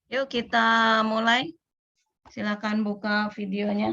Yuk kita mulai. Silakan buka videonya.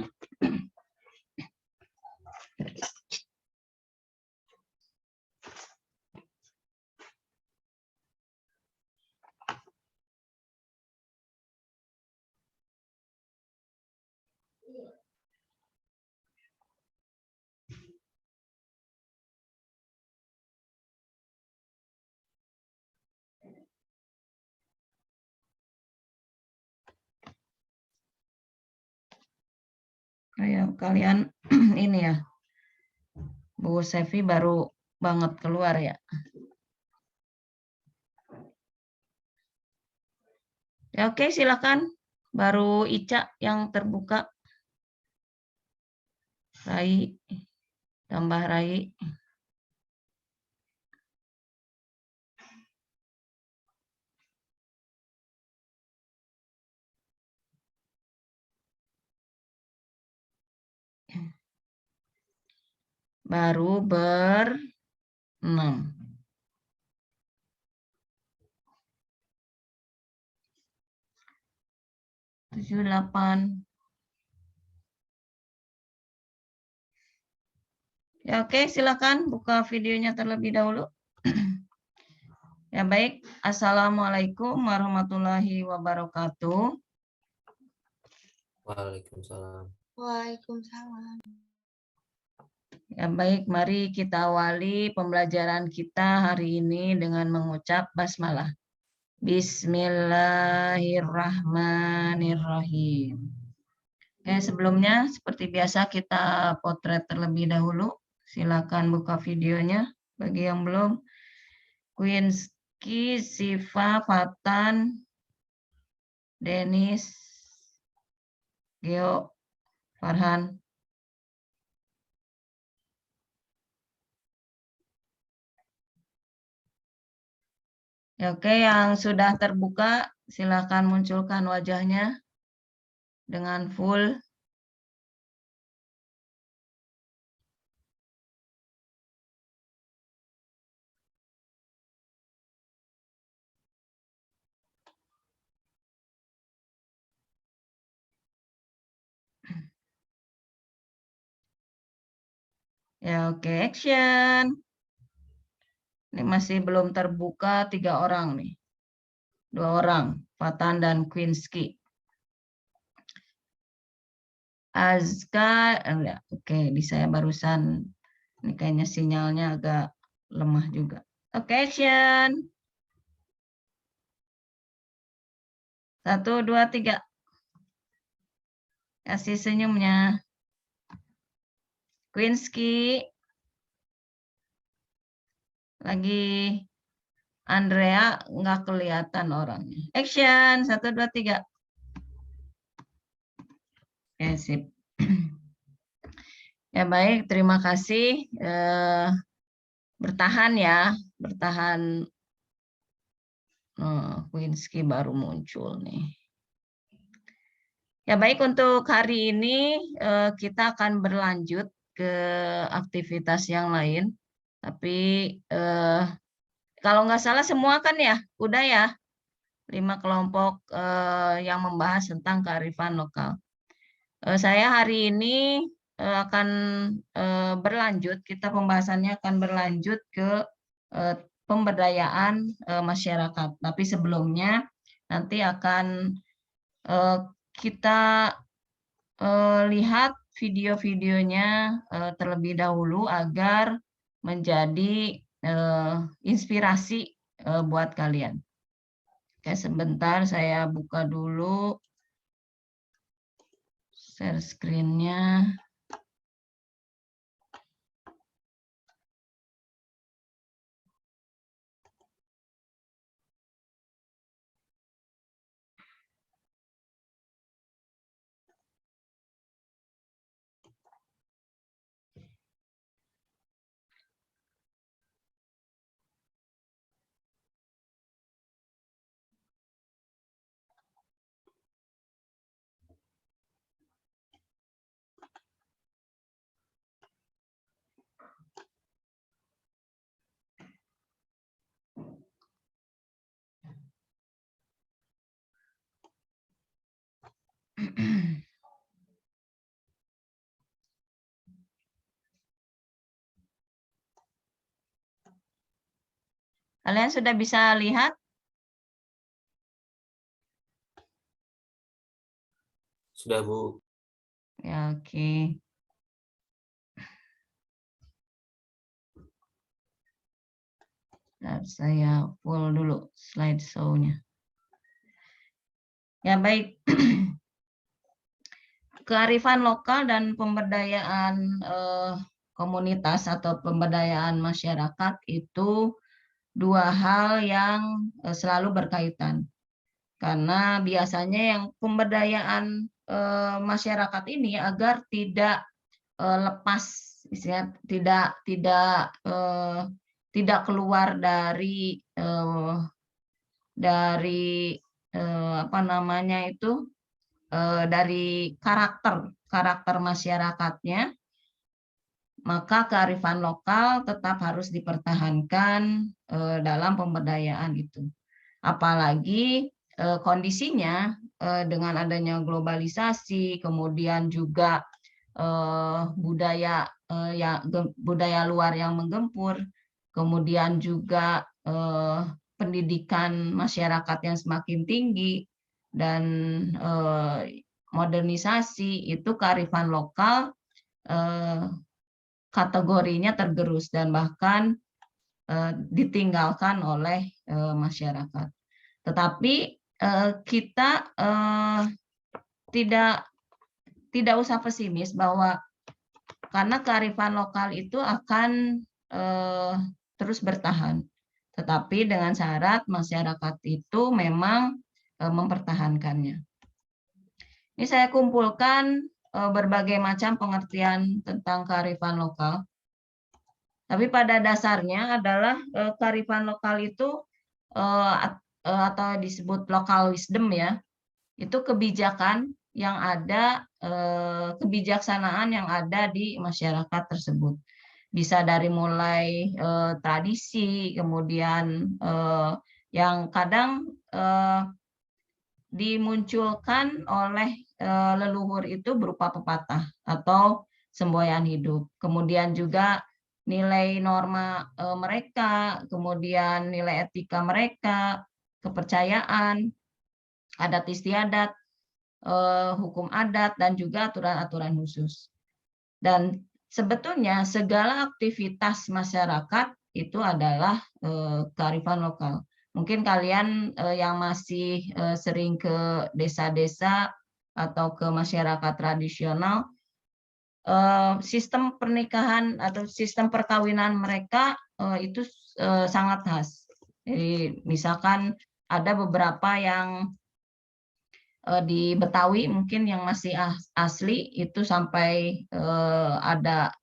Kayak kalian ini ya, Bu Sevi baru banget keluar ya. Ya oke, silakan. Baru Ica yang terbuka. Rai, tambah Rai. Baru berenam. 78. Ya oke, silakan buka videonya terlebih dahulu. Ya baik, Assalamualaikum warahmatullahi wabarakatuh. Waalaikumsalam. Waalaikumsalam. Ya baik, mari kita awali pembelajaran kita hari ini dengan mengucap basmalah. Bismillahirrahmanirrahim. Oke, sebelumnya seperti biasa kita potret terlebih dahulu. Silakan buka videonya bagi yang belum. Quinski, Siva, Fatan, Denis, Geo, Farhan. Ya, oke, yang sudah terbuka silakan munculkan wajahnya dengan full. Ya oke, action. Ini masih belum terbuka 3 orang nih. 2 orang, Fatan dan Quinski. Azka, enggak, oke, di saya barusan ini kayaknya sinyalnya agak lemah juga. Oke, action. 1, 2, 3. Kasih senyumnya. Quinski. Lagi Andrea nggak kelihatan orangnya. Action, 1, 2, 3. Oke, sip. Ya baik, terima kasih. Bertahan ya, bertahan. Quinski baru muncul nih. Ya baik, untuk hari ini kita akan berlanjut ke aktivitas yang lain. Tapi kalau nggak salah semua kan ya, udah ya, 5 kelompok yang membahas tentang kearifan lokal. Saya hari ini akan berlanjut, kita pembahasannya akan berlanjut ke pemberdayaan masyarakat. Tapi sebelumnya nanti akan kita lihat video-videonya terlebih dahulu agar menjadi inspirasi buat kalian. Oke, sebentar saya buka dulu share screen-nya. Kalian sudah bisa lihat? Sudah, Bu. Ya, oke. Saya full dulu slideshow-nya. Ya, baik. Kearifan lokal dan pemberdayaan komunitas atau pemberdayaan masyarakat itu dua hal yang selalu berkaitan. Karena biasanya yang pemberdayaan masyarakat ini agar tidak lepas, tidak keluar dari apa namanya itu, dari karakter masyarakatnya, maka kearifan lokal tetap harus dipertahankan dalam pemberdayaan itu. Apalagi kondisinya dengan adanya globalisasi, kemudian juga budaya luar yang menggempur, kemudian juga pendidikan masyarakat yang semakin tinggi, dan modernisasi, itu kearifan lokal kategorinya tergerus dan bahkan ditinggalkan oleh masyarakat. Tetapi kita tidak usah pesimis bahwa karena kearifan lokal itu akan terus bertahan. Tetapi dengan syarat masyarakat itu memang mempertahankannya. Ini saya kumpulkan berbagai macam pengertian tentang kearifan lokal. Tapi pada dasarnya adalah kearifan lokal itu atau disebut local wisdom ya, itu kebijakan yang ada, kebijaksanaan yang ada di masyarakat tersebut. Bisa dari mulai tradisi, kemudian yang kadang dimunculkan oleh leluhur itu berupa pepatah atau semboyan hidup. Kemudian juga nilai norma mereka, kemudian nilai etika mereka, kepercayaan, adat istiadat, hukum adat, dan juga aturan-aturan khusus. Dan sebetulnya segala aktivitas masyarakat itu adalah kearifan lokal. Mungkin kalian yang masih sering ke desa-desa atau ke masyarakat tradisional, sistem pernikahan atau sistem perkawinan mereka itu sangat khas. Jadi misalkan ada beberapa yang di Betawi mungkin yang masih asli itu sampai ada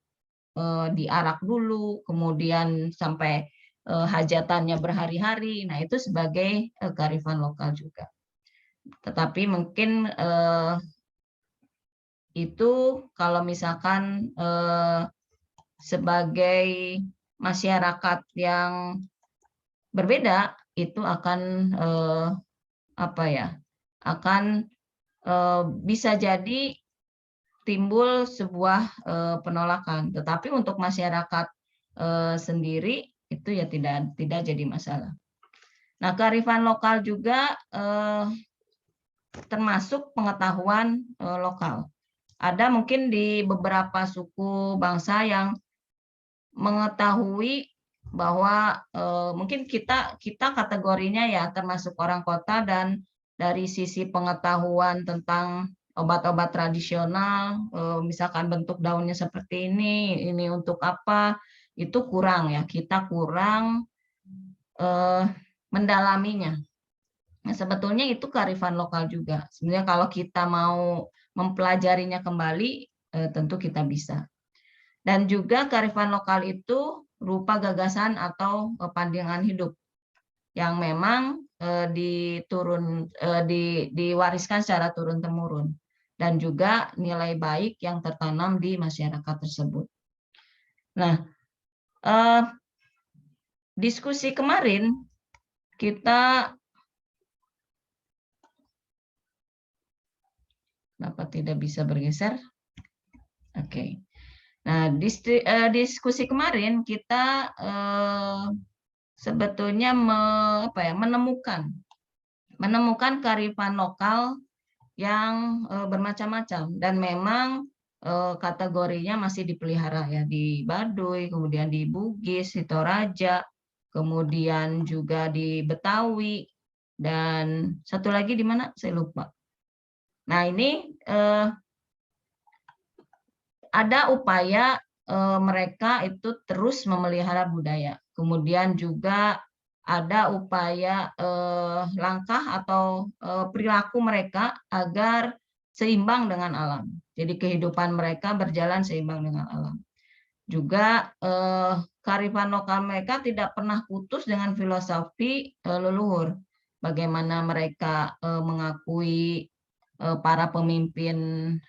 diarak dulu, kemudian sampai hajatannya berhari-hari. Nah, itu sebagai kearifan lokal juga. Tetapi mungkin itu kalau misalkan sebagai masyarakat yang berbeda, itu akan akan bisa jadi timbul sebuah penolakan. Tetapi untuk masyarakat sendiri itu ya tidak jadi masalah. Nah, kearifan lokal juga termasuk pengetahuan lokal. Ada mungkin di beberapa suku bangsa yang mengetahui bahwa mungkin kita kategorinya ya termasuk orang kota, dan dari sisi pengetahuan tentang obat-obat tradisional, misalkan bentuk daunnya seperti ini untuk apa, itu kurang ya, kita kurang mendalaminya. Nah, sebetulnya itu kearifan lokal juga. Sebenarnya kalau kita mau mempelajarinya kembali, tentu kita bisa. Dan juga kearifan lokal itu berupa gagasan atau pandangan hidup yang memang diwariskan secara turun-temurun, dan juga nilai baik yang tertanam di masyarakat tersebut. Nah, diskusi kemarin kita, kenapa tidak bisa bergeser? Oke. Nah, diskusi kemarin kita sebetulnya menemukan kearifan lokal yang bermacam-macam, dan memang kategorinya masih dipelihara ya di Baduy, kemudian di Bugis, di Toraja, kemudian juga di Betawi, dan satu lagi di mana saya lupa. Nah, ini ada upaya mereka itu terus memelihara budaya. Kemudian juga ada upaya langkah atau perilaku mereka agar seimbang dengan alam. Jadi kehidupan mereka berjalan seimbang dengan alam. Juga kearifan lokal mereka tidak pernah putus dengan filosofi leluhur. Bagaimana mereka mengakui para pemimpin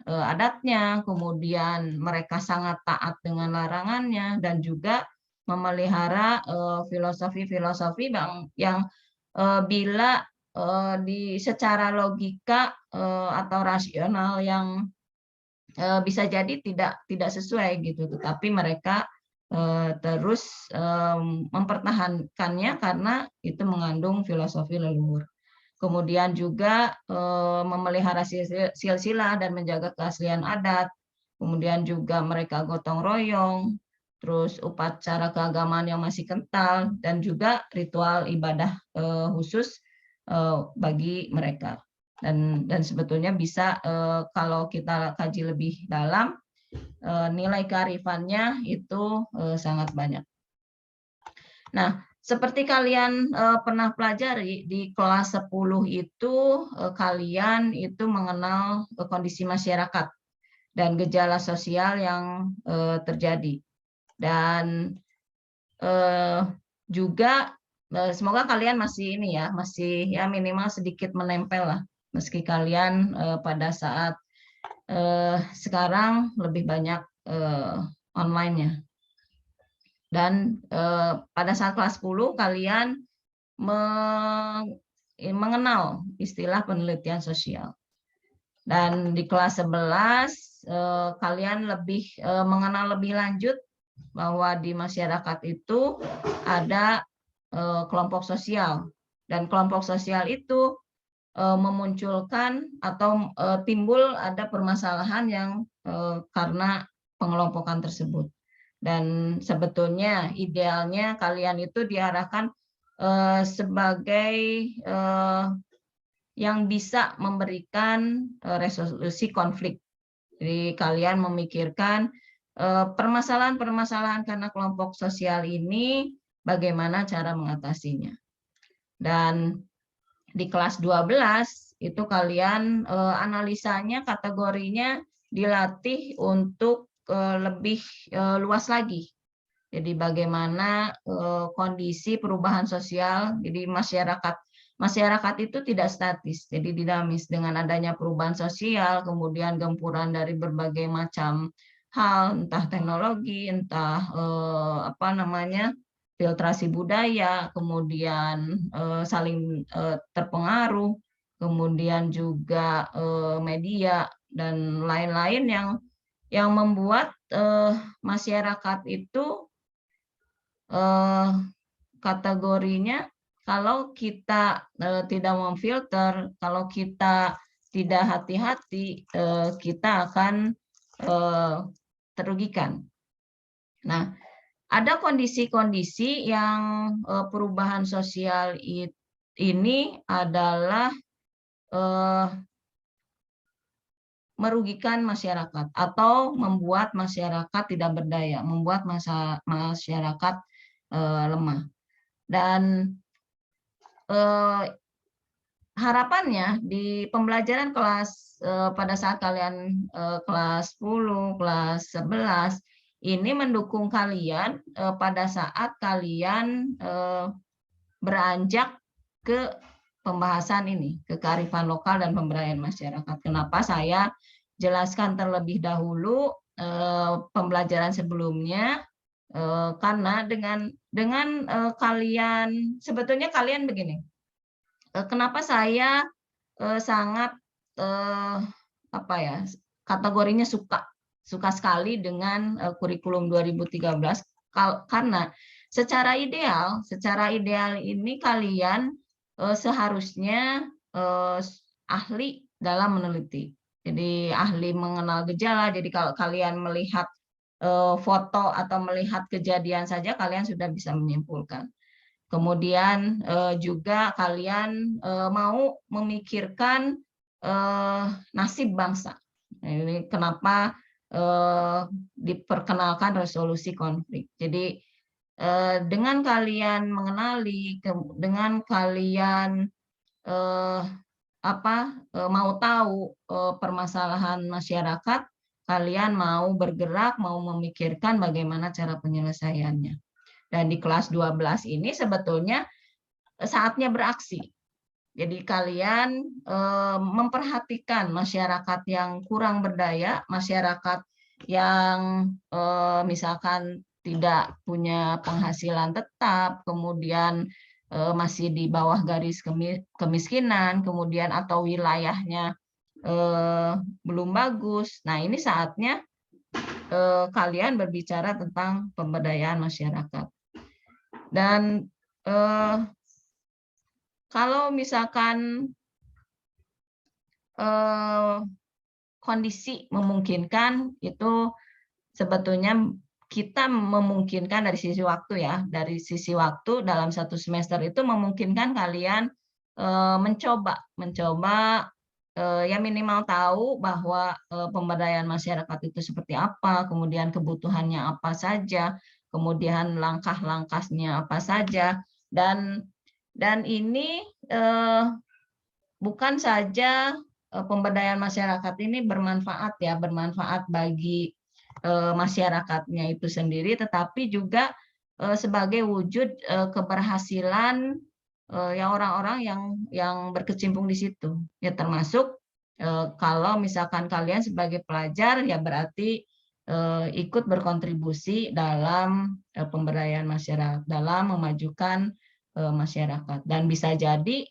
adatnya, kemudian mereka sangat taat dengan larangannya, dan juga memelihara filosofi-filosofi yang bila secara logika atau rasional yang bisa jadi tidak sesuai gitu, tetapi mereka terus mempertahankannya karena itu mengandung filosofi leluhur. Kemudian juga memelihara silsilah dan menjaga keaslian adat. Kemudian juga mereka gotong royong, terus upacara keagamaan yang masih kental, dan juga ritual ibadah khusus bagi mereka. Dan sebetulnya bisa kalau kita kaji lebih dalam, nilai kearifannya itu sangat banyak. Nah, seperti kalian pernah pelajari di kelas 10 itu, kalian itu mengenal kondisi masyarakat dan gejala sosial yang terjadi. Dan juga semoga kalian masih minimal sedikit menempel lah, meski kalian pada saat sekarang lebih banyak online-nya. Dan pada saat kelas 10 kalian mengenal istilah penelitian sosial. Dan di kelas 11 kalian lebih mengenal lebih lanjut bahwa di masyarakat itu ada kelompok sosial, dan kelompok sosial itu memunculkan atau timbul ada permasalahan yang karena pengelompokan tersebut. Dan sebetulnya idealnya kalian itu diarahkan sebagai yang bisa memberikan resolusi konflik. Jadi kalian memikirkan permasalahan-permasalahan karena kelompok sosial ini, bagaimana cara mengatasinya. Dan di kelas 12 itu kalian analisanya, kategorinya dilatih untuk lebih luas lagi. Jadi bagaimana kondisi perubahan sosial, jadi masyarakat itu tidak statis, jadi dinamis dengan adanya perubahan sosial, kemudian gempuran dari berbagai macam hal, entah teknologi, entah filtrasi budaya, kemudian saling terpengaruh, kemudian juga media dan lain-lain yang membuat masyarakat itu kategorinya, kalau kita tidak memfilter, kalau kita tidak hati-hati, kita akan terugikan. Nah, ada kondisi-kondisi yang perubahan sosial ini adalah merugikan masyarakat atau membuat masyarakat tidak berdaya, membuat masyarakat lemah. Dan harapannya di pembelajaran kelas pada saat kalian kelas 10, kelas 11 ini mendukung kalian pada saat kalian beranjak ke pembahasan ini, ke kearifan lokal dan pemberdayaan masyarakat. Kenapa saya jelaskan terlebih dahulu pembelajaran sebelumnya, karena dengan kalian, sebetulnya kalian begini, kenapa saya sangat kategorinya suka sekali dengan kurikulum 2013, karena secara ideal ini kalian seharusnya ahli dalam meneliti. Jadi ahli mengenal gejala. Jadi kalau kalian melihat foto atau melihat kejadian saja kalian sudah bisa menyimpulkan. Kemudian juga kalian mau memikirkan nasib bangsa. Ini kenapa diperkenalkan resolusi konflik. Jadi dengan kalian mengenali, dengan kalian mau tahu permasalahan masyarakat, kalian mau bergerak, mau memikirkan bagaimana cara penyelesaiannya. Dan di kelas 12 ini sebetulnya saatnya beraksi. Jadi kalian memperhatikan masyarakat yang kurang berdaya, masyarakat yang misalkan tidak punya penghasilan tetap, kemudian masih di bawah garis kemiskinan, kemudian atau wilayahnya belum bagus. Nah, ini saatnya kalian berbicara tentang pemberdayaan masyarakat. Dan kalau misalkan kondisi memungkinkan, itu sebetulnya kita memungkinkan dari sisi waktu ya, dari sisi waktu dalam satu semester itu memungkinkan kalian mencoba ya minimal tahu bahwa pemberdayaan masyarakat itu seperti apa, kemudian kebutuhannya apa saja, kemudian langkah-langkahnya apa saja, dan ini bukan saja pemberdayaan masyarakat ini bermanfaat ya, bermanfaat bagi masyarakatnya itu sendiri, tetapi juga sebagai wujud keberhasilan ya orang-orang yang berkecimpung di situ. Ya termasuk kalau misalkan kalian sebagai pelajar ya berarti ikut berkontribusi dalam pemberdayaan masyarakat, dalam memajukan masyarakat, dan bisa jadi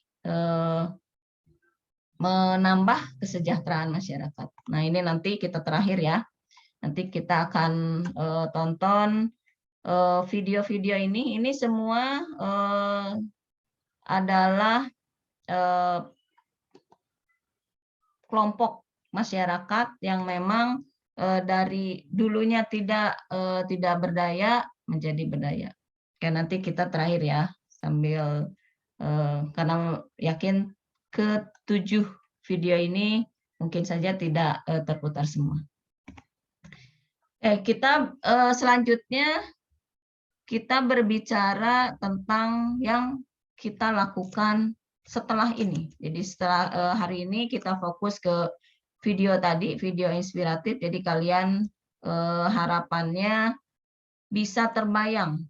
menambah kesejahteraan masyarakat. Nah, ini nanti kita terakhir ya. Nanti kita akan tonton video-video ini. Ini semua adalah kelompok masyarakat yang memang dari dulunya tidak berdaya menjadi berdaya. Oke, nanti kita terakhir ya, sambil karena yakin ke-7 video ini mungkin saja tidak terputar semua. Kita selanjutnya kita berbicara tentang yang kita lakukan setelah ini. Jadi setelah hari ini kita fokus ke video tadi, video inspiratif. Jadi kalian harapannya bisa terbayang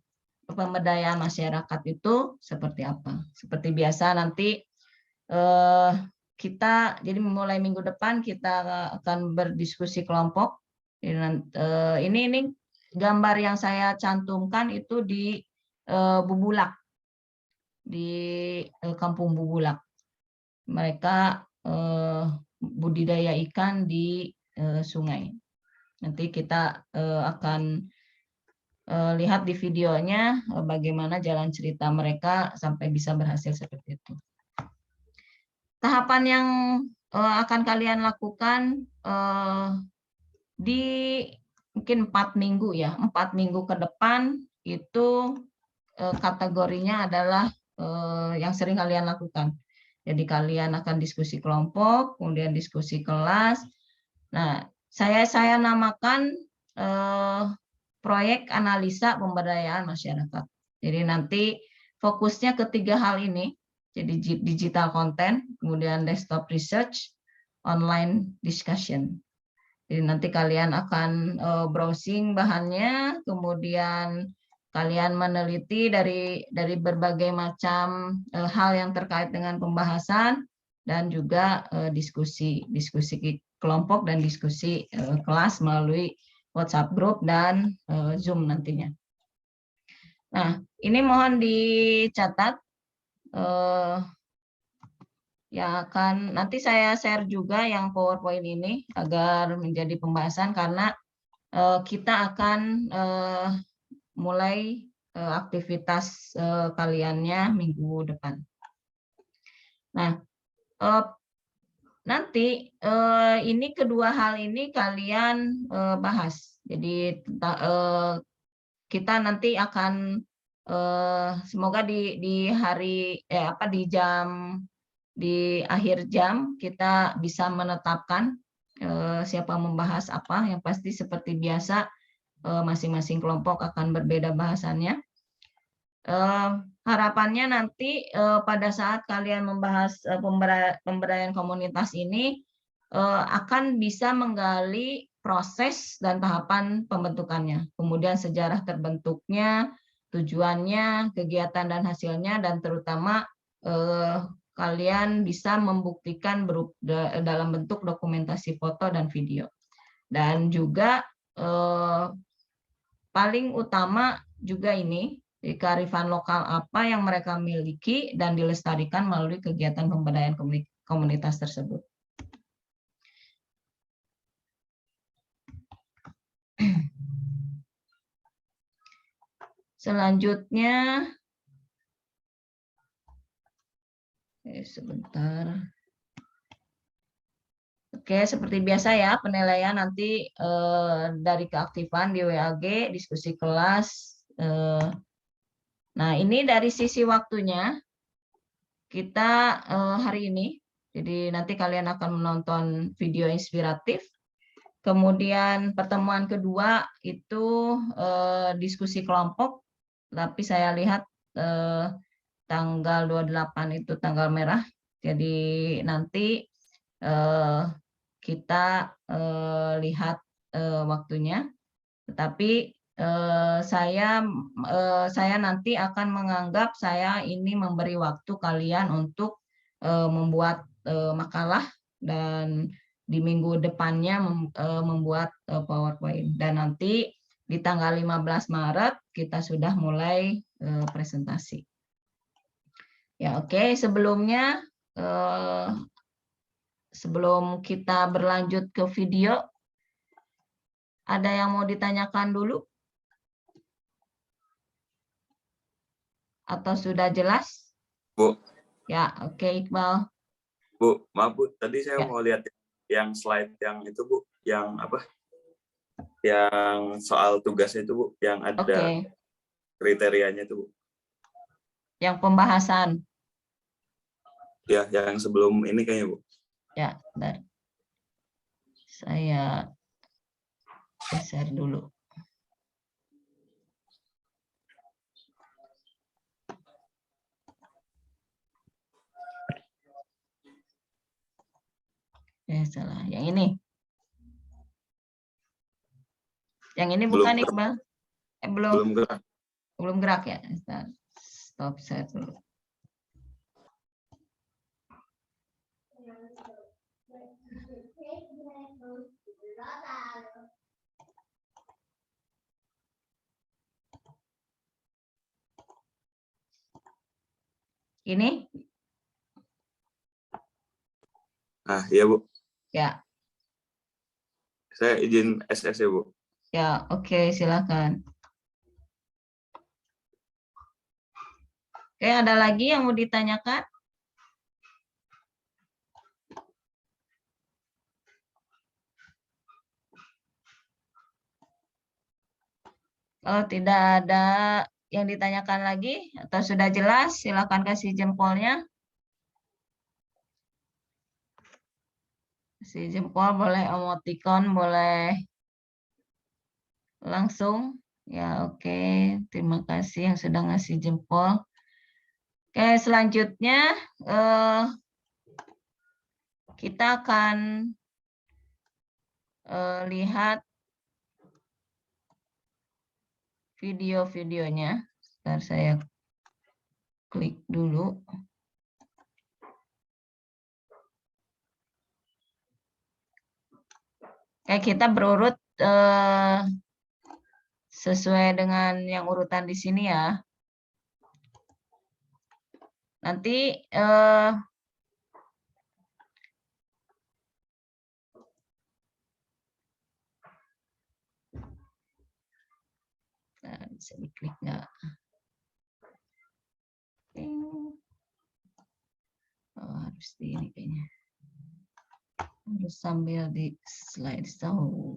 pemberdayaan masyarakat itu seperti apa. Seperti biasa nanti kita jadi mulai minggu depan kita akan berdiskusi kelompok. Ini gambar yang saya cantumkan itu di Bubulak, di Kampung Bubulak. Mereka budidaya ikan di sungai. Nanti kita akan lihat di videonya bagaimana jalan cerita mereka sampai bisa berhasil seperti itu. Tahapan yang akan kalian lakukan di mungkin 4 minggu ya, 4 minggu ke depan itu kategorinya adalah yang sering kalian lakukan. Jadi kalian akan diskusi kelompok, kemudian diskusi kelas. Nah, saya namakan proyek analisa pemberdayaan masyarakat. Jadi nanti fokusnya ke 3 hal ini. Jadi digital content, kemudian desktop research, online discussion. Jadi nanti kalian akan browsing bahannya, kemudian kalian meneliti dari berbagai macam hal yang terkait dengan pembahasan, dan juga diskusi kelompok dan diskusi kelas melalui WhatsApp group dan Zoom nantinya. Nah, ini mohon dicatat. Ya akan nanti saya share juga yang PowerPoint ini agar menjadi pembahasan, karena kita akan mulai aktivitas kaliannya minggu depan. Nah, nanti ini kedua hal ini kalian bahas. Jadi kita nanti akan semoga di hari di akhir jam kita bisa menetapkan siapa membahas apa. Yang pasti seperti biasa masing-masing kelompok akan berbeda bahasannya. Harapannya nanti pada saat kalian membahas pemberdayaan komunitas ini akan bisa menggali proses dan tahapan pembentukannya, kemudian sejarah terbentuknya, tujuannya, kegiatan dan hasilnya, dan terutama kalian bisa membuktikan dalam bentuk dokumentasi foto dan video. Dan juga paling utama juga ini, kearifan lokal apa yang mereka miliki dan dilestarikan melalui kegiatan pemberdayaan komunitas tersebut. Selanjutnya, sebentar. Oke, seperti biasa ya, penilaian nanti dari keaktifan di WAG, diskusi kelas. Nah, ini dari sisi waktunya, kita hari ini, jadi nanti kalian akan menonton video inspiratif. Kemudian pertemuan kedua itu diskusi kelompok, tapi saya lihat tanggal 28 itu tanggal merah, jadi nanti kita lihat waktunya. Tetapi saya nanti akan menganggap saya ini memberi waktu kalian untuk membuat makalah dan di minggu depannya membuat PowerPoint, dan nanti di tanggal 15 Maret kita sudah mulai presentasi. Ya, oke. Sebelumnya sebelum kita berlanjut ke video, ada yang mau ditanyakan dulu? Atau sudah jelas? Bu. Ya, oke, Iqbal. Bu, maaf Bu, tadi saya Ya. mau lihat yang slide yang itu Bu, yang apa? Yang soal tugas itu Bu, yang ada kriterianya itu Bu. Yang pembahasan. Ya, yang sebelum ini kayaknya Bu. Ya, bentar. Saya geser dulu. Salah. Yang ini. Yang ini bukan Iqbal. Belum gerak. Belum gerak ya. Stop saya dulu. Ini? Nah, iya Bu. Ya. Saya izin SS ya Bu. Ya, oke, silakan. Oke, ada lagi yang mau ditanyakan? Kalau tidak ada yang ditanyakan lagi atau sudah jelas, silakan kasih jempolnya. Kasih jempol, boleh emoticon, boleh langsung. Ya, oke. Terima kasih yang sudah ngasih jempol. Oke, selanjutnya kita akan lihat video-videonya. Sebentar saya klik dulu. Oke, kita berurut sesuai dengan yang urutan di sini ya. Nanti bisa diklik nggak? Oh, harus di ini kayaknya. Harus sambil di slide show.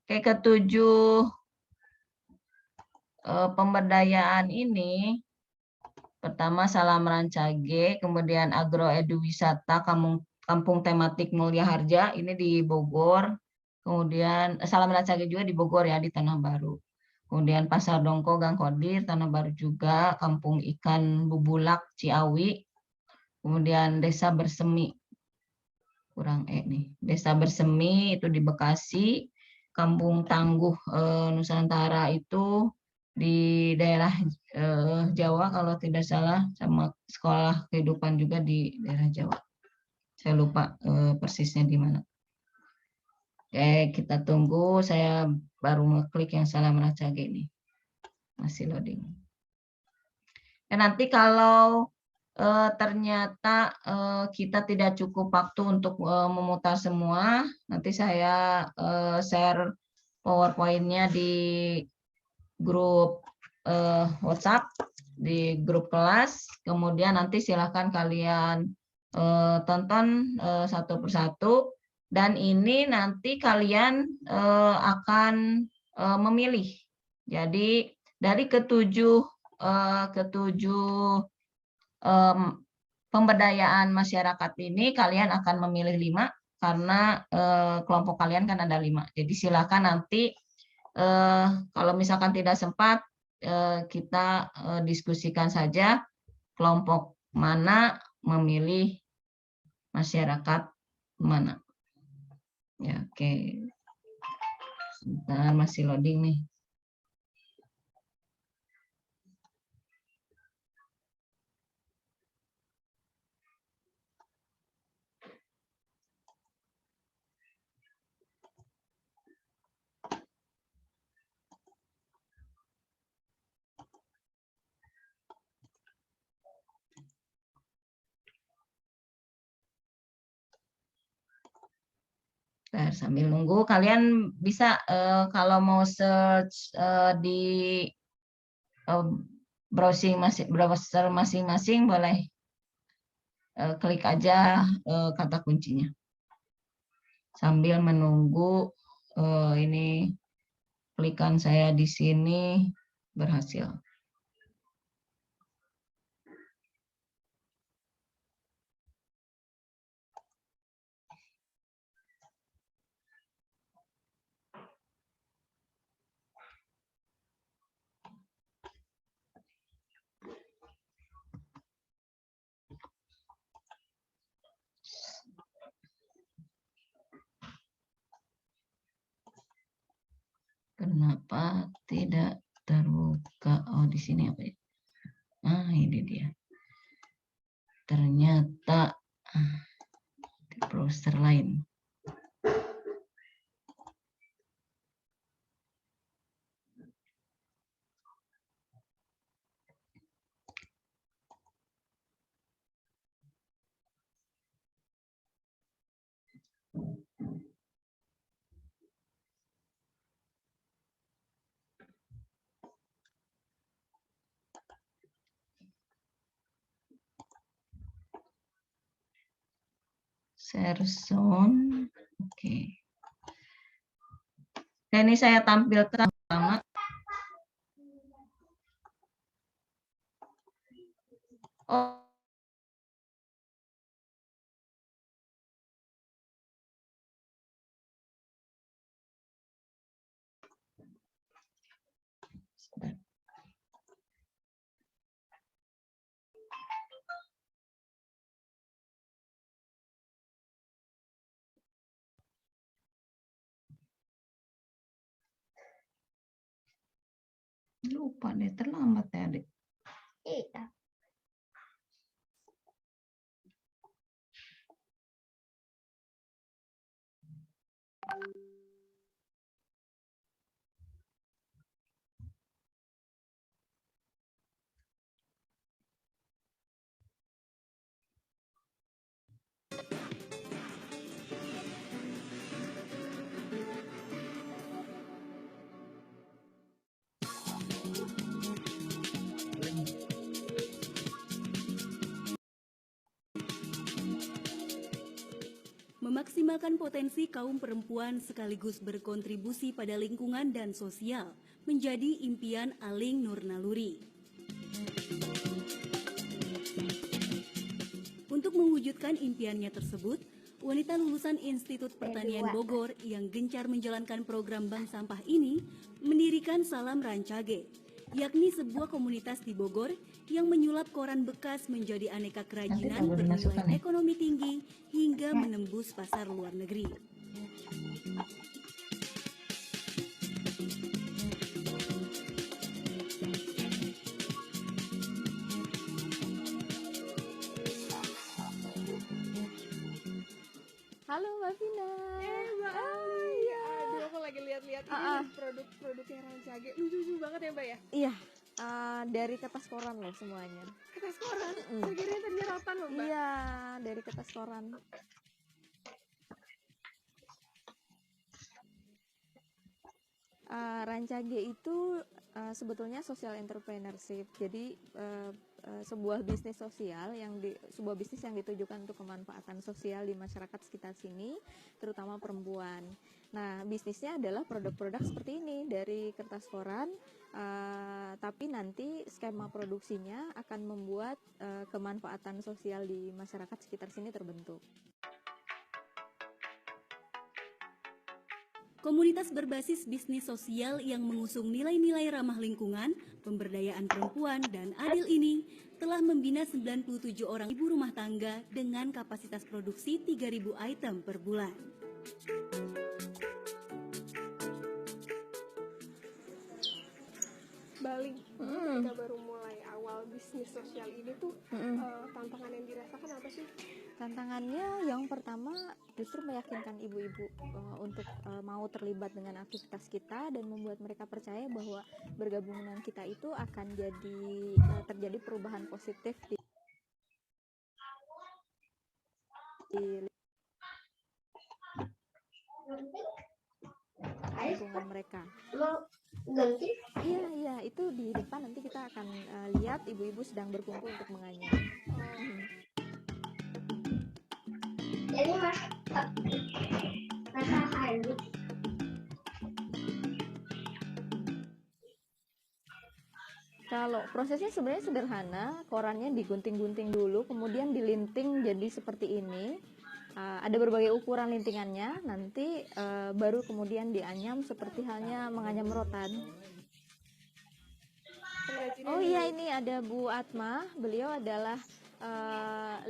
Oke, ketujuh pemberdayaan ini, pertama Salam Rancage, kemudian agroeduwisata kampung tematik Mulia Harja, ini di Bogor, kemudian Salam Rancage juga di Bogor ya, di Tanah Baru. Kemudian Pasar Dongko Gang Kodir, Tanah Baru juga, Kampung Ikan Bubulak Ciawi, kemudian Desa Bersemi, kurang nih, Desa Bersemi itu di Bekasi, Kampung Tangguh Nusantara itu di daerah Jawa kalau tidak salah, sama sekolah kehidupan juga di daerah Jawa. Saya lupa persisnya di mana. Oke, kita tunggu. Saya baru ngeklik yang Salam Rancage ini. Masih loading. Dan nanti kalau ternyata kita tidak cukup waktu untuk memutar semua, nanti saya share PowerPoint-nya di grup WhatsApp, di grup kelas, kemudian nanti silahkan kalian tonton satu persatu, dan ini nanti kalian akan memilih. Jadi dari ketujuh pemberdayaan masyarakat ini kalian akan memilih 5 karena kelompok kalian kan ada 5. Jadi silakan nanti kalau misalkan tidak sempat kita diskusikan saja kelompok mana memilih masyarakat mana. Ya, oke. Sebentar, masih loading nih. Nah, sambil nunggu, kalian bisa kalau mau search di browser masing-masing boleh klik aja kata kuncinya. Sambil menunggu ini klikan saya di sini berhasil. Kenapa tidak terbuka? Oh, di sini apa ya? Ah, ini dia. Ternyata di browser lain. Share zone. Oke. Dan ini saya tampilkan pertama. Oh. Lupa deh, terlambat ya adik. Iya. Memaksimalkan potensi kaum perempuan sekaligus berkontribusi pada lingkungan dan sosial menjadi impian Aling Nurnaluri. Untuk mewujudkan impiannya tersebut, wanita lulusan Institut Pertanian Bogor yang gencar menjalankan program bank sampah ini mendirikan Salam Rancage, yakni sebuah komunitas di Bogor yang menyulap koran bekas menjadi aneka kerajinan bernilai ekonomi tinggi hingga menembus pasar luar negeri. Halo Mbak Vina. Mbak Ali. Aduh, aku lagi lihat-lihat ini produk-produknya Rancage. Lucu-lucu banget ya Mbak ya? Iya, dari kertas koran loh semuanya. Kertas koran? Saya kira tadinya rotan loh Mbak. Iya, dari kertas koran. Rancage itu sebetulnya social entrepreneurship. Jadi sebuah bisnis sosial sebuah bisnis yang ditujukan untuk kemanfaatan sosial di masyarakat sekitar sini, terutama perempuan. Nah, bisnisnya adalah produk-produk seperti ini dari kertas koran, tapi nanti skema produksinya akan membuat kemanfaatan sosial di masyarakat sekitar sini terbentuk. Komunitas berbasis bisnis sosial yang mengusung nilai-nilai ramah lingkungan, pemberdayaan perempuan, dan adil ini telah membina 97 orang ibu rumah tangga dengan kapasitas produksi 3.000 item per bulan. Bali, ketika baru mulai awal bisnis sosial ini tuh tantangan yang dirasakan apa sih? Tantangannya yang pertama justru meyakinkan ibu-ibu untuk mau terlibat dengan aktivitas kita dan membuat mereka percaya bahwa bergabung dengan kita itu akan terjadi perubahan positif di lingkungan mereka. Iya, itu di depan nanti kita akan lihat ibu-ibu sedang berkumpul untuk menganyam. Jadi kalau prosesnya sebenarnya sederhana, korannya digunting-gunting dulu, kemudian dilinting jadi seperti ini. Ada berbagai ukuran lintingannya, nanti baru kemudian dianyam seperti halnya menganyam rotan. Oh iya, ini ada Bu Atma, beliau adalah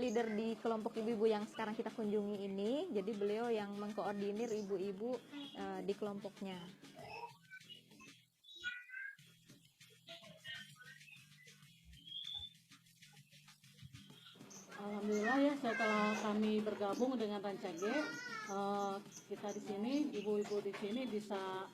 leader di kelompok ibu-ibu yang sekarang kita kunjungi ini. Jadi beliau yang mengkoordinir ibu-ibu di kelompoknya. Alhamdulillah ya, setelah kami bergabung dengan Rancage, kita di sini, ibu-ibu di sini bisa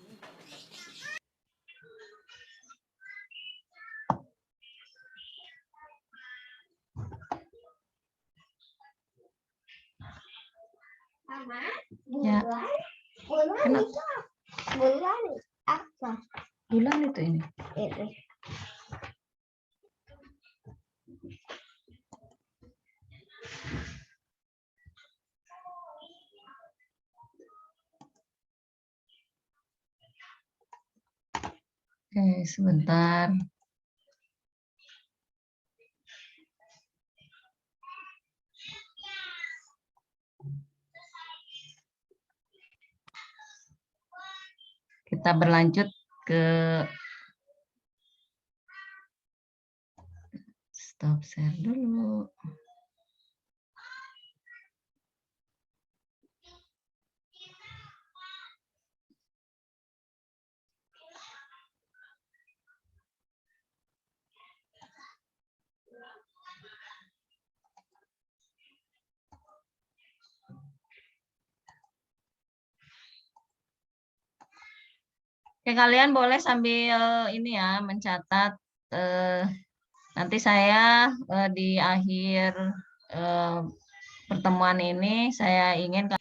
Ya. Bulan apa? Bulan itu ini. Itu. Oke, sebentar. Kita berlanjut ke stop share dulu. Oke, kalian boleh sambil ini ya mencatat. Nanti saya di akhir pertemuan ini saya ingin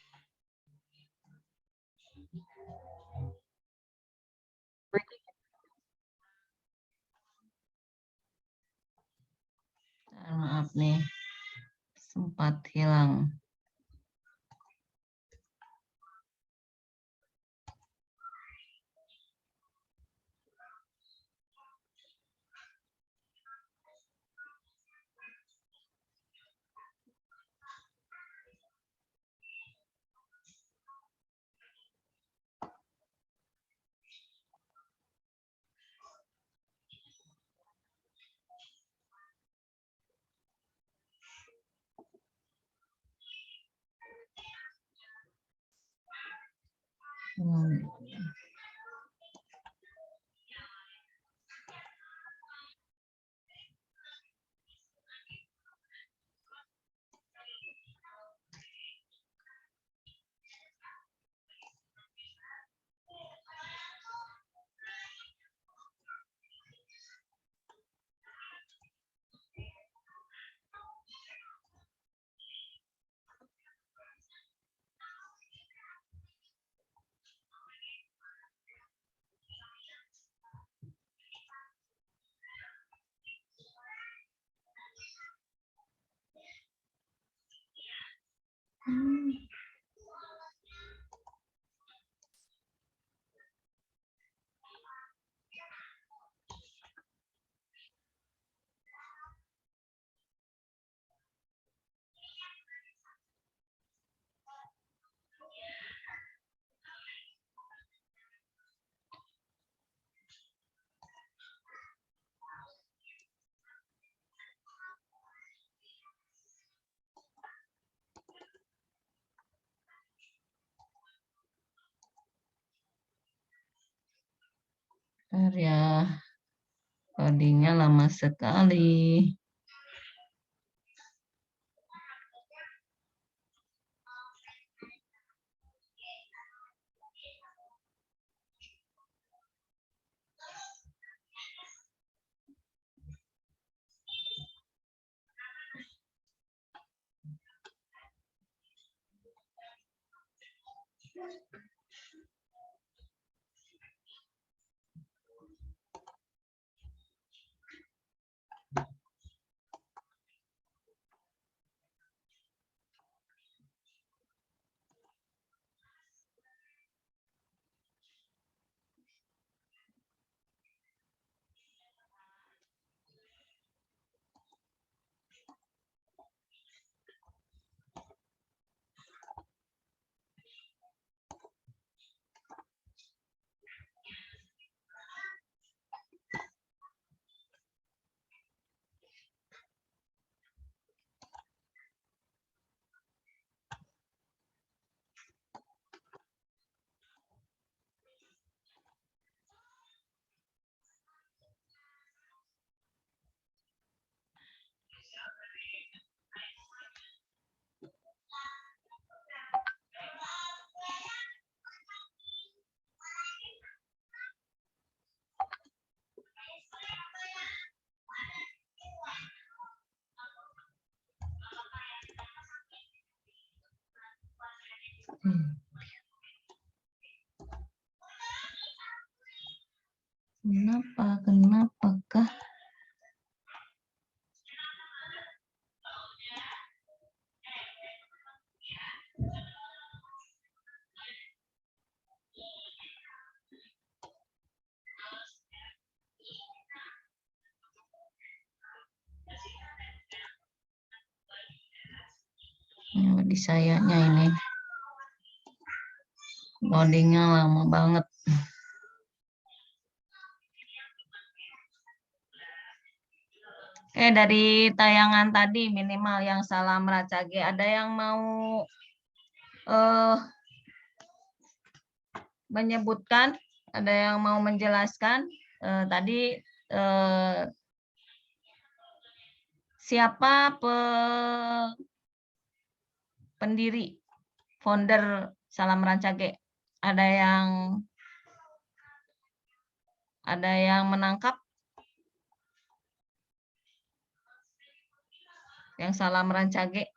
maaf nih sempat hilang. Ya, loadingnya lama sekali. Kenapakah? Di sayanya ini loadingnya lama banget. Dari tayangan tadi minimal yang Salam Racage, ada yang mau menyebutkan, ada yang mau menjelaskan tadi siapa pendiri, founder Salam Racage? Ada yang Ada yang menangkap? Yang salam Rancage?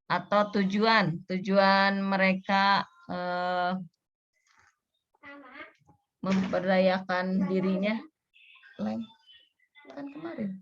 Atau tujuan mereka memberdayakan dirinya? Kan kemarin.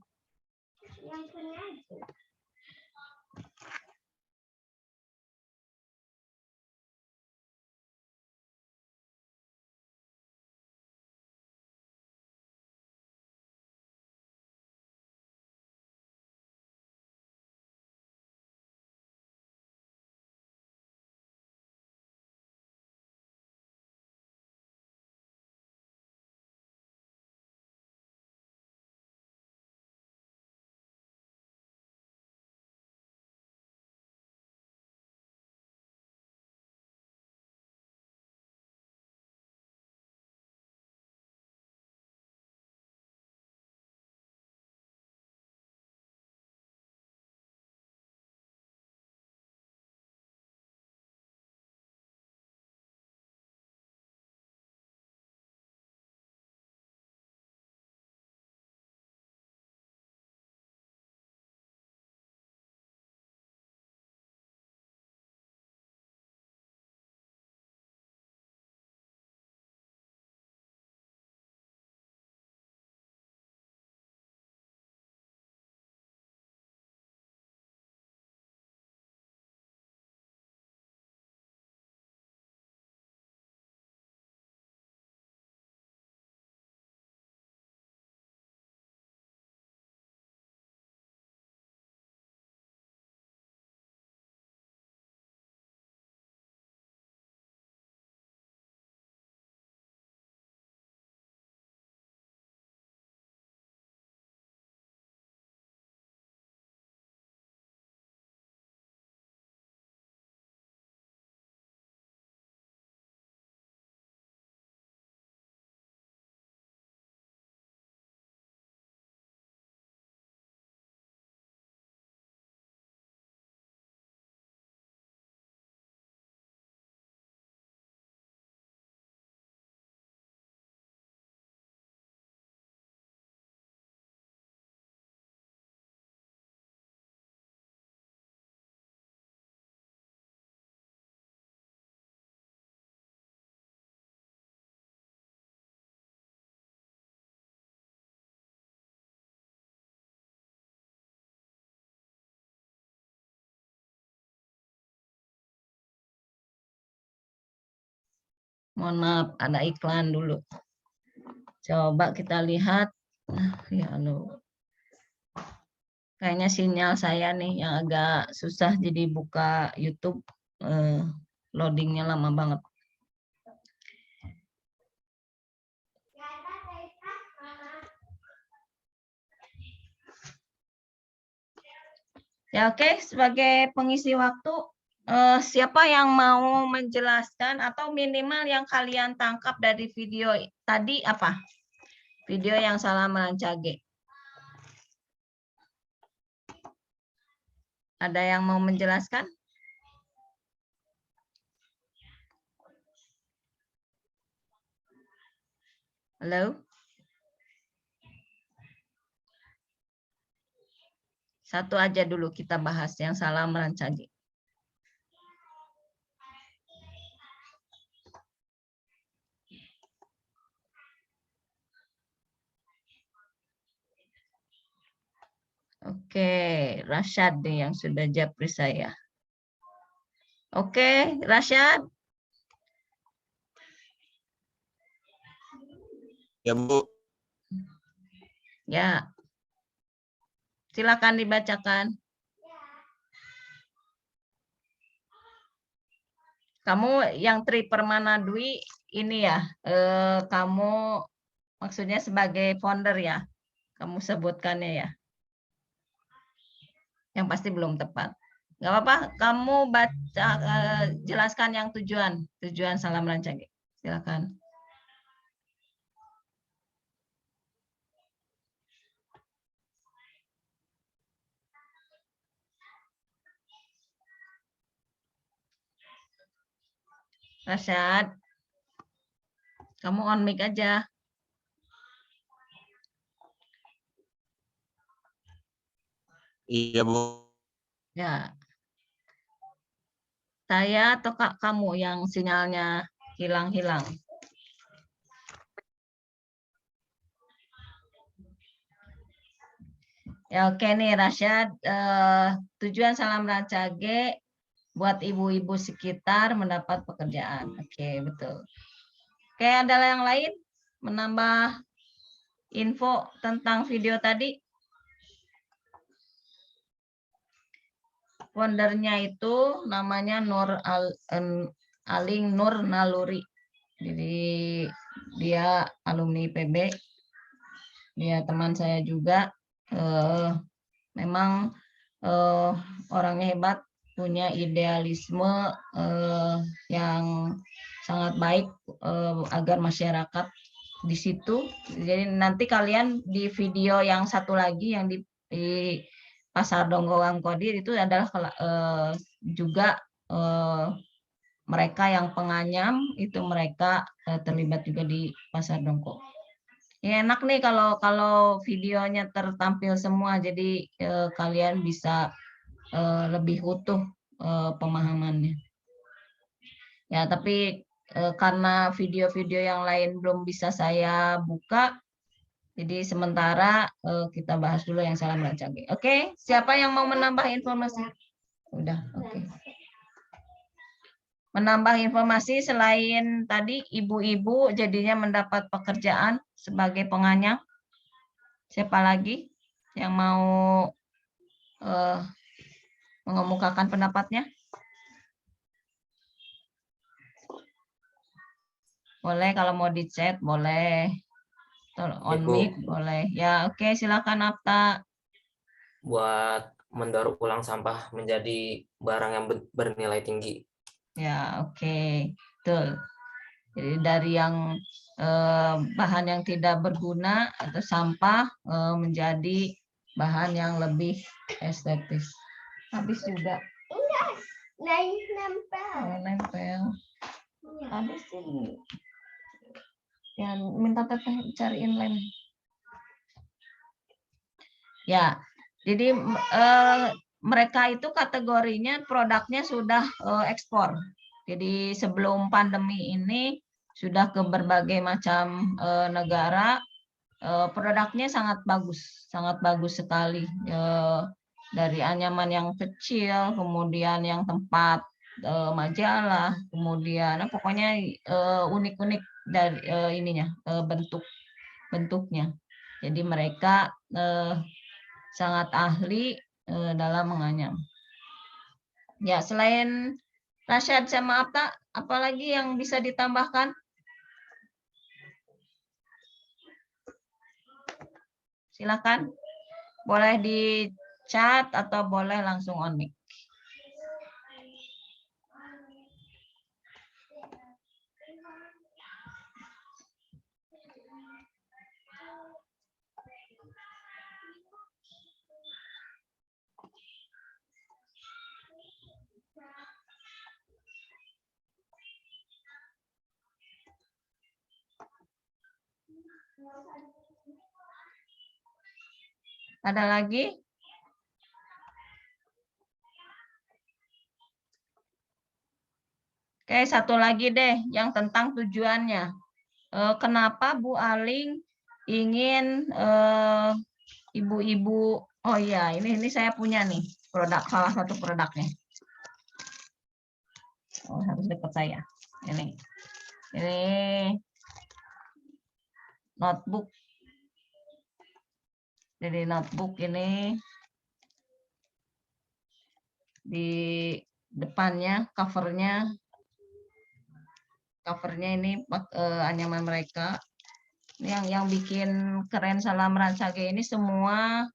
Mohon maaf, ada iklan dulu. Coba kita lihat. Ya Allah. Kayaknya sinyal saya nih yang agak susah, jadi buka YouTube loadingnya lama banget. Ya oke, sebagai pengisi waktu, siapa yang mau menjelaskan atau minimal yang kalian tangkap dari video tadi apa? Video yang salam Rancage. Ada yang mau menjelaskan? Halo? Satu aja dulu kita bahas yang salam Rancage. Oke, Rashad nih yang sudah japri saya. Oke, Rashad. Ya, Bu. Ya. Silakan dibacakan. Kamu yang Tri Permana Dwi ini ya, kamu maksudnya sebagai founder ya, kamu sebutkannya ya. Yang pasti belum tepat. Nggak apa-apa, kamu baca, jelaskan yang tujuan salam Rancage. Silakan. Rasyad, kamu on mic aja. Iya, Bu. Ya. Saya atau Kak kamu yang sinyalnya hilang-hilang? Ya oke nih Rasyad, tujuan Salam Rancage buat ibu-ibu sekitar mendapat pekerjaan. Oke, betul. Oke, ada yang lain menambah info tentang video tadi? Foundernya itu namanya Aling Nur Naluri. Jadi dia alumni PB. Dia teman saya juga. Memang orangnya hebat, punya idealisme yang sangat baik agar masyarakat di situ. Jadi nanti kalian di video yang satu lagi yang di Pasar Donggo Wangkodir itu adalah juga mereka yang penganyam itu mereka terlibat juga di Pasar Dongko. Ya, enak nih kalau videonya tertampil semua, jadi kalian bisa lebih utuh pemahamannya. Ya, tapi karena video-video yang lain belum bisa saya buka, jadi sementara kita bahas dulu yang Salam Rancage. Oke, siapa yang mau menambah informasi? Udah, oke. Menambah informasi selain tadi ibu-ibu jadinya mendapat pekerjaan sebagai penganyam. Siapa lagi yang mau mengemukakan pendapatnya? Boleh kalau mau di chat, boleh. On mic, boleh. Ya, oke, silakan Apta. Buat mendaur ulang sampah menjadi barang yang bernilai tinggi. Ya, oke. Betul. Jadi dari yang bahan yang tidak berguna atau sampah menjadi bahan yang lebih estetis. Habis juga. Nempel. Habis ini. Yang minta teteh cariin lem. Ya, jadi mereka itu kategorinya produknya sudah ekspor. Jadi sebelum pandemi ini sudah ke berbagai macam negara, produknya sangat bagus sekali. Dari anyaman yang kecil, kemudian yang tempat majalah, kemudian pokoknya unik-unik dari ininya bentuknya. Jadi mereka sangat ahli dalam menganyam. Ya, selain Rasyad sama Apta, apalagi yang bisa ditambahkan? Silakan. Boleh di chat atau boleh langsung on mic. Ada lagi? Oke, satu lagi deh yang tentang tujuannya. Kenapa Bu Aling ingin ibu-ibu, oh iya, ini saya punya nih produk, salah satu produknya. Oh, harus dekat saya. Ini notebook. Jadi notebook ini di depannya covernya ini anyaman mereka. Yang bikin keren Salam Rancage ini semua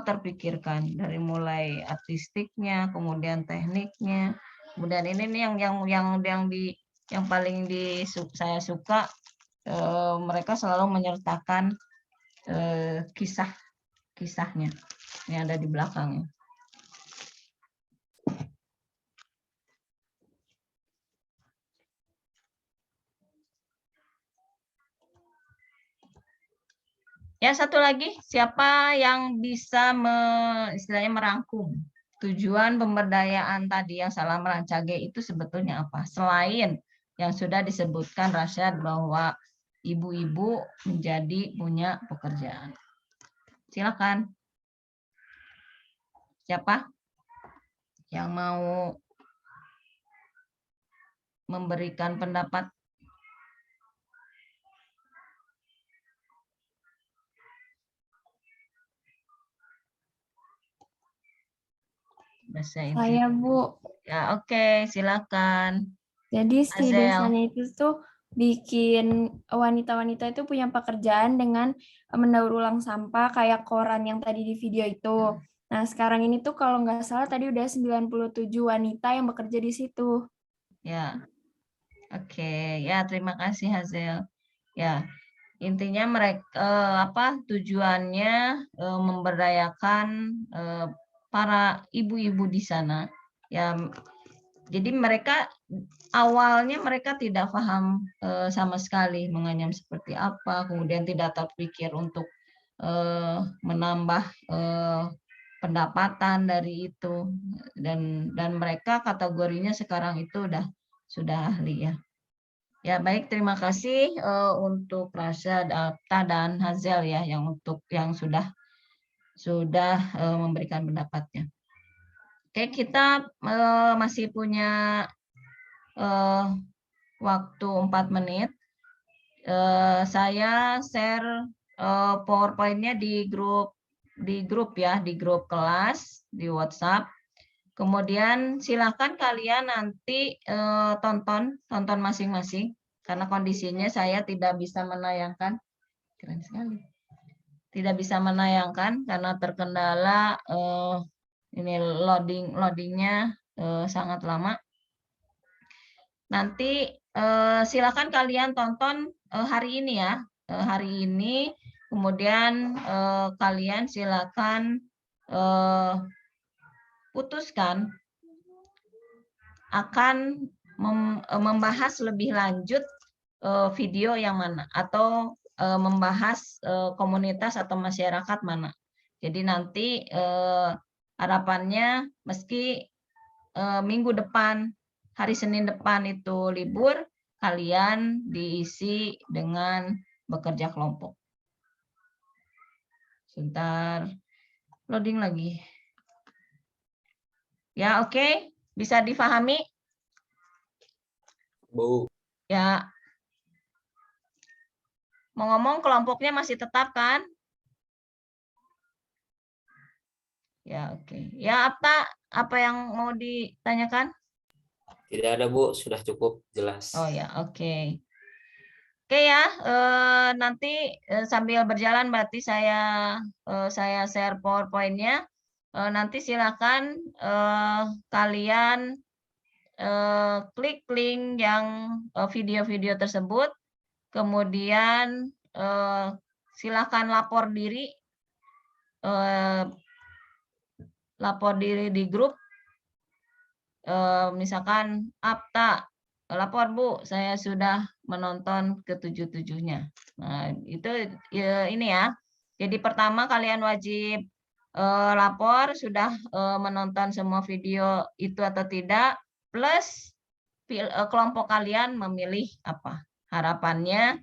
terpikirkan, dari mulai artistiknya, kemudian tekniknya, kemudian ini nih yang paling saya suka, mereka selalu menyertakan kisahnya yang ada di belakangnya. Ya, satu lagi, siapa yang bisa istilahnya merangkum tujuan pemberdayaan tadi yang salam rancage itu sebetulnya apa? Selain yang sudah disebutkan Rasyad bahwa ibu-ibu menjadi punya pekerjaan. Silakan. Siapa yang mau memberikan pendapat? Saya, Bu. Ya, oke, silakan. Jadi si Azel. desanya itu tuh bikin wanita-wanita itu punya pekerjaan dengan mendaur ulang sampah kayak koran yang tadi di video itu. Nah, sekarang ini tuh kalau nggak salah tadi udah 97 wanita yang bekerja di situ. Ya. Oke, ya terima kasih Hazel. Ya, intinya mereka tujuannya memberdayakan para ibu-ibu di sana. Ya, jadi mereka awalnya mereka tidak paham sama sekali menganyam seperti apa, kemudian tidak terpikir untuk menambah pendapatan dari itu, dan mereka kategorinya sekarang itu sudah ahli ya. Ya, baik, terima kasih untuk Rasyad, Apta, dan Hazel ya yang sudah memberikan pendapatnya. Oke, kita masih punya waktu 4 menit. Saya share PowerPoint-nya di grup ya, di grup kelas di WhatsApp. Kemudian silakan kalian nanti tonton masing-masing karena kondisinya saya tidak bisa menayangkan. Keren sekali. Tidak bisa menayangkan karena terkendala ini loadingnya sangat lama. Nanti silakan kalian tonton hari ini ya. Hari ini kemudian kalian silakan putuskan akan membahas lebih lanjut video yang mana atau membahas komunitas atau masyarakat mana. Jadi nanti harapannya meski minggu depan, hari Senin depan itu libur, kalian diisi dengan bekerja kelompok. Sebentar, loading lagi. Ya, oke. Bisa difahami? Bu. Ya. Mau ngomong kelompoknya masih tetap kan? Ya, oke. Ya, apa yang mau ditanyakan? Tidak ada, Bu. Sudah cukup jelas. Oh ya, oke. Oke ya, nanti sambil berjalan berarti saya share PowerPoint-nya. Nanti silakan kalian klik link yang video-video tersebut, kemudian silakan lapor diri di grup, misalkan Apta, lapor Bu, saya sudah menonton ke-7-7-nya. Nah, itu ini ya. Jadi pertama kalian wajib lapor sudah menonton semua video itu atau tidak, plus kelompok kalian memilih apa. Harapannya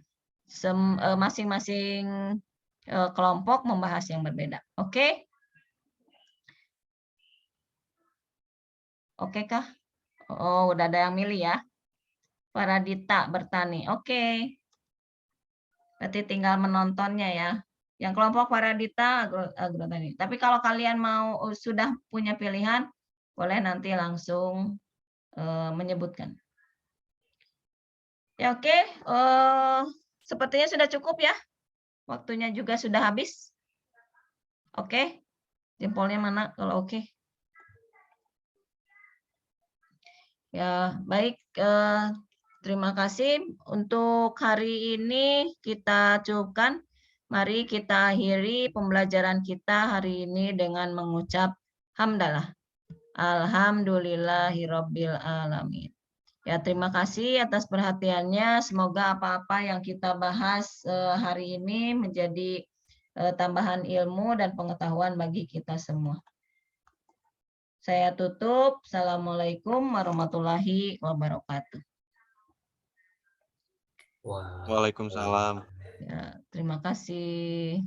masing-masing kelompok membahas yang berbeda. Oke? Oke kah? Oh, udah ada yang milih ya. Paradita Bertani. Oke. Berarti tinggal menontonnya ya. Yang kelompok Paradita Agrotani. Tapi kalau kalian sudah punya pilihan, boleh nanti langsung menyebutkan. Ya, oke. Sepertinya sudah cukup ya. Waktunya juga sudah habis. Oke. Jempolnya mana kalau oke? Ya, baik. Terima kasih. Untuk hari ini kita cukupkan. Mari kita akhiri pembelajaran kita hari ini dengan mengucap hamdalah. Alhamdulillahirabbil alamin. Ya, terima kasih atas perhatiannya. Semoga apa-apa yang kita bahas hari ini menjadi tambahan ilmu dan pengetahuan bagi kita semua. Saya tutup. Assalamualaikum warahmatullahi wabarakatuh. Waalaikumsalam. Ya, terima kasih.